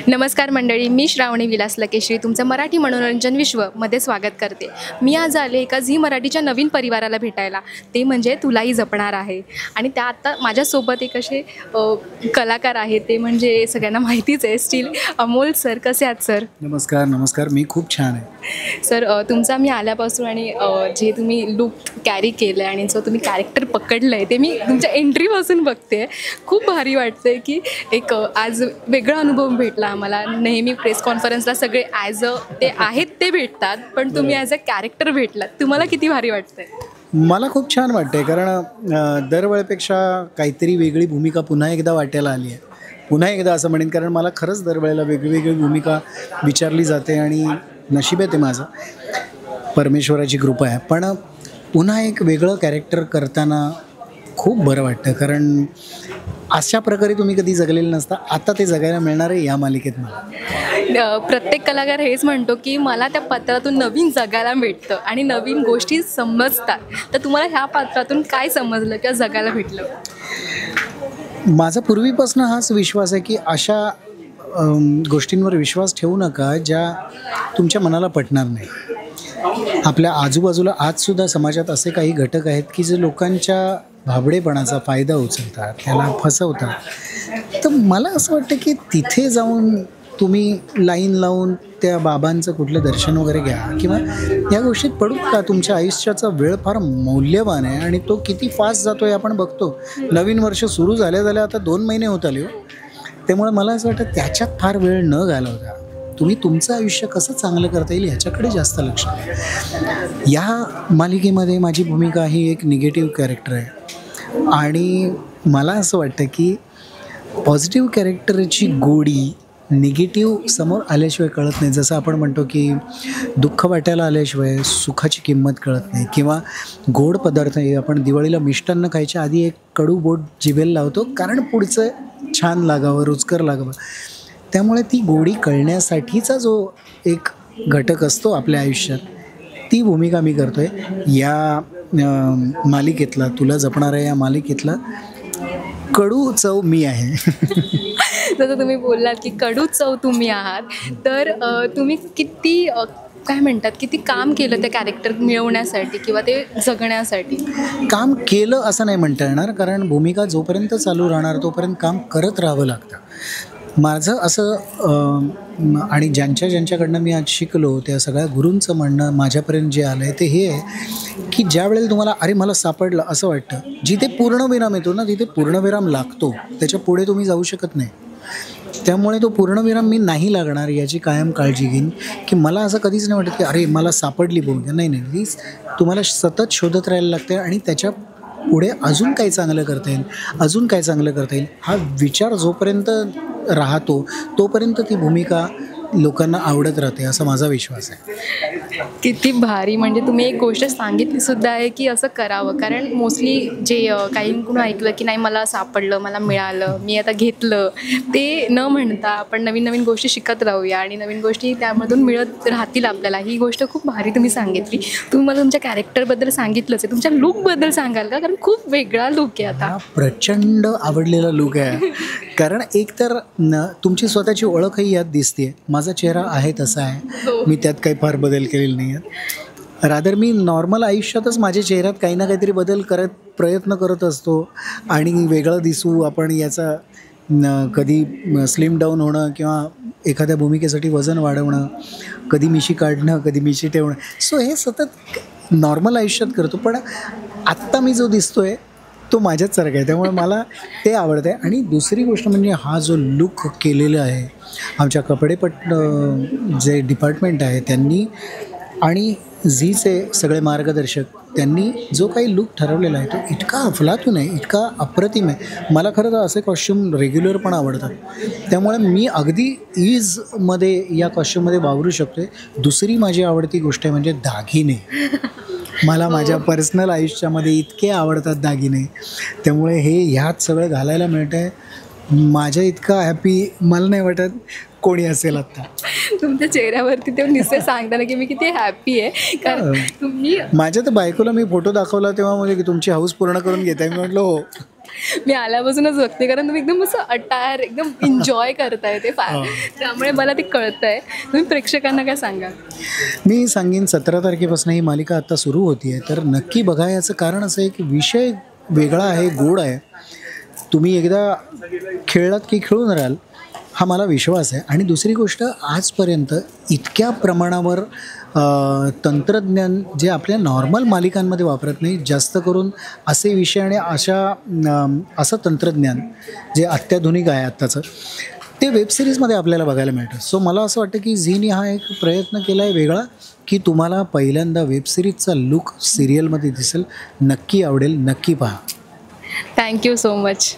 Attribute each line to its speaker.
Speaker 1: नमस्कार मंडळी, मी श्रावणी विलास लकेश्री तुमचं मराठी मनोरंजन विश्वमध्ये स्वागत करते. मी आज आले एका झी मराठीच्या नवीन परिवाराला भेटायला, ते म्हणजे तुलाही जपणार आहे. आणि त्या आता माझ्यासोबत एक असे कलाकार आहेत, ते म्हणजे सगळ्यांना माहितीच आहे, स्टील अमोल सर. कसे आहात सर?
Speaker 2: नमस्कार नमस्कार, मी खूप छान आहे
Speaker 1: सर. तुमचा मी आल्यापासून आणि जे तुम्ही लुक कॅरी केलं आहे आणि जो तुम्ही कॅरेक्टर पकडलं आहे ते मी तुमच्या एंट्रीपासून बघते. खूप भारी वाटतं आहे की एक आज वेगळा अनुभव भेटला आम्हाला. नेहमी प्रेस कॉन्फरन्सला सगळे ॲज अ ते आहेत ते भेटतात, पण तुम्ही ॲज अ कॅरेक्टर भेटलात. तुम्हाला किती भारी वाटतं आहे?
Speaker 2: मला खूप छान वाटतं आहे, कारण दरवेळेपेक्षा काहीतरी वेगळी भूमिका पुन्हा एकदा वाटायला आली आहे. पुन्हा एकदा असं म्हणेन, कारण मला खरंच दरवेळेला वेगळी भूमिका विचारली जाते आणि नशीब आहे ते माझं, परमेश्वराची कृपा आहे. पण पुन्हा एक वेगळं कॅरेक्टर करताना खूप बरं वाटतं, कारण अशा प्रकारे तुम्ही कधी जगलेलं नसता. आता ते जगायला मिळणार आहे या मालिकेत मला.
Speaker 1: प्रत्येक कलाकार हेच म्हणतो की मला त्या पात्रातून नवीन जगायला भेटतं आणि नवीन गोष्टी समजतात. तर तुम्हाला ह्या पात्रातून काय समजलं किंवा जगायला भेटलं?
Speaker 2: माझा पूर्वीपासून हाच विश्वास आहे की अशा गोष्टींवर विश्वास ठेवू नका ज्या तुमच्या मनाला पटणार नाही. आपल्या आजूबाजूला आजसुद्धा समाजात असे काही घटक आहेत की जे लोकांच्या भाबडेपणाचा फायदा उचलतात, त्याला फसवतात. तर मला असं वाटतं की तिथे जाऊन तुम्ही लाईन लावून त्या बाबांचं कुठलं दर्शन वगैरे घ्या किंवा या गोष्टीत पडू का. तुमच्या आयुष्याचा वेळ फार मौल्यवान आहे आणि तो किती फास्ट जातो आहे आपण बघतो. नवीन वर्ष सुरू झाल्या आता 2 महिने होत आले हो. त्यामुळे मला असं वाटतं त्याच्यात फार वेळ न घालवता तुम्ही तुमचं आयुष्य कसं चांगलं करता येईल ह्याच्याकडे जास्त लक्ष द्या. या मालिकेमध्ये माझी भूमिका ही एक निगेटिव्ह कॅरेक्टर आहे आणि मला असं वाटतं की पॉझिटिव्ह कॅरेक्टरची गोडी निगेटिव्ह समोर आल्याशिवाय कळत नाही. जसं आपण म्हणतो की दुःख वाटायला आल्याशिवाय सुखाची किंमत कळत नाही, किंवा गोड पदार्थ आपण दिवाळीला मिष्टान्न खायच्या आधी एक कडू बोट जिभेला लावतो, कारण पुढचं छान लागावं, रुचकर लागावं. त्यामुळे ती गोडी कळण्यासाठीचा जो एक घटक असतो आपल्या आयुष्यात, ती भूमिका मी करतो आहे या मालिकेतला. तुला जपणार आहे या मालिकेतला कडू चव मी आहे.
Speaker 1: जसं तुम्ही बोललात की कडू चव तुम्ही आहात, तर तुम्ही किती काय म्हणतात किती काम केलं त्या कॅरेक्टर मिळवण्यासाठी किंवा ते जगण्यासाठी?
Speaker 2: काम केलं असं नाही म्हणता येणार, कारण भूमिका जोपर्यंत चालू राहणार तोपर्यंत काम करत राहावं लागतं. माझं असं आणि ज्यांच्याकडनं मी आज शिकलो त्या सगळ्या गुरूंचं म्हणणं माझ्यापर्यंत जे आलं आहे ते हे आहे की ज्या वेळेला तुम्हाला अरे मला सापडलं असं वाटतं, जिथे पूर्णविराम येतो ना तिथे पूर्णविराम लागतो, त्याच्या पुढे तुम्ही जाऊ शकत नाही. त्यामुळे तो पूर्णविराम मी नाही लागणार याची कायम काळजी घेईन. की मला असं कधीच नाही वाटत की अरे मला सापडली भूमिका. नाही, तीच तुम्हाला सतत शोधत राहायला लागते आणि त्याच्या पुढे अजून काय चांगलं करता येईल हा विचार जोपर्यंत राहतो तोपर्यंत ती भूमिका लोकांना आवडत राहते, असा माझा विश्वास आहे.
Speaker 1: किती भारी. म्हणजे तुम्ही एक गोष्ट सांगितली सुद्धा आहे की असं करावं, कारण मोस्टली जे काहींकडून ऐकलं की नाही मला सापडलं, मला मिळालं, मी आता घेतलं, ते न म्हणता आपण नवीन गोष्टी शिकत राहूया आणि नवीन गोष्टी त्यामधून मिळत राहतील आपल्याला. ही गोष्ट खूप भारी तुम्ही सांगितली. तुम्ही मला तुमच्या कॅरेक्टरबद्दल सांगितलंच आहे, तुमच्या लुकबद्दल सांगाल का? कारण खूप वेगळा लुक आहे आता. प्रचंड
Speaker 2: आवडलेला लुक आहे, कारण एक तर तुमची स्वतःची ओळखही यात दिसते. माझा चेहरा आहे तसा आहे, मी त्यात काही फार बदल केलेले नाही आहेत. रादर मी नॉर्मल आयुष्यातच माझ्या चेहऱ्यात काही ना काहीतरी बदल प्रयत्न करत असतो आणि वेगळं दिसू आपण याचा, कधी स्लिम डाऊन होणं किंवा एखाद्या भूमिकेसाठी वजन वाढवणं, कधी मिशी काढणं, कधी मिशी ठेवणं. सो हे सतत नॉर्मल आयुष्यात करतो. पण आत्ता मी जो दिसतो आहे तो माझ्याच सारखा आहे, त्यामुळे मला ते आवडतं आहे. आणि दुसरी गोष्ट म्हणजे हा जो लुक केलेला आहे आमच्या कपडेपट जे डिपार्टमेंट आहे त्यांनी आणि झीचे सगळे मार्गदर्शक त्यांनी जो काही लुक ठरवलेला आहे तो इतका अफलातून आहे, इतका अप्रतिम आहे. मला खरं तर असे कॉस्च्यूम रेग्युलर पण आवडतात, त्यामुळे मी अगदी ईजमध्ये या कॉस्च्यूममध्ये वावरू शकतो आहे. दुसरी माझी आवडती गोष्ट आहे म्हणजे दागिने. मला माझ्या पर्सनल आयुष्यामध्ये इतके आवडतात दागिने, त्यामुळे ह्यात सगळं घालायला मिळतं आहे. माझ्या इतका हॅपी मला नाही वाटत कोणी असेल आत्ता.
Speaker 1: तुमच्या चेहऱ्यावरती ते निश्चय सांगताना की मी किती हॅपी आहे, कारण तुम्ही
Speaker 2: माझ्या तर बायकोला मी फोटो दाखवला तेव्हा म्हणजे की तुमची हाऊस पूर्ण करून घेताय. मी म्हटलं हो.
Speaker 1: मी आल्यापासूनच बघते, कारण तुम्ही एकदम असं अटायर एकदम एन्जॉय करताय ते फार, त्यामुळे मला ते कळतंय. तुम्ही प्रेक्षकांना काय सांगाल?
Speaker 2: मी सांगेन 17 तारखेपासून ही मालिका आता सुरू होती आहे, तर नक्की बघा. याचं कारण असं आहे की विषय वेगळा आहे, गोड आहे. तुम्ही एकदा खेळलात की खेळून राहाल, हा मला विश्वास आहे. आणि दुसरी गोष्ट, आजपर्यंत इतक्या प्रमाणावर तंत्रज्ञान जे आपल्या नॉर्मल मालिकांमध्ये वापरत नाही, जास्त करून असे विषय आणि असं तंत्रज्ञान जे अत्याधुनिक आहे आत्ताचं, ते वेबसिरीजमध्ये आपल्याला बघायला मिळतं. सो मला असं वाटतं की झीने हा एक प्रयत्न केला आहे वेगळा, की तुम्हाला पहिल्यांदा वेबसिरीजचा लुक सिरियलमध्ये दिसेल. नक्की आवडेल, नक्की पहा.
Speaker 1: Thank you so much.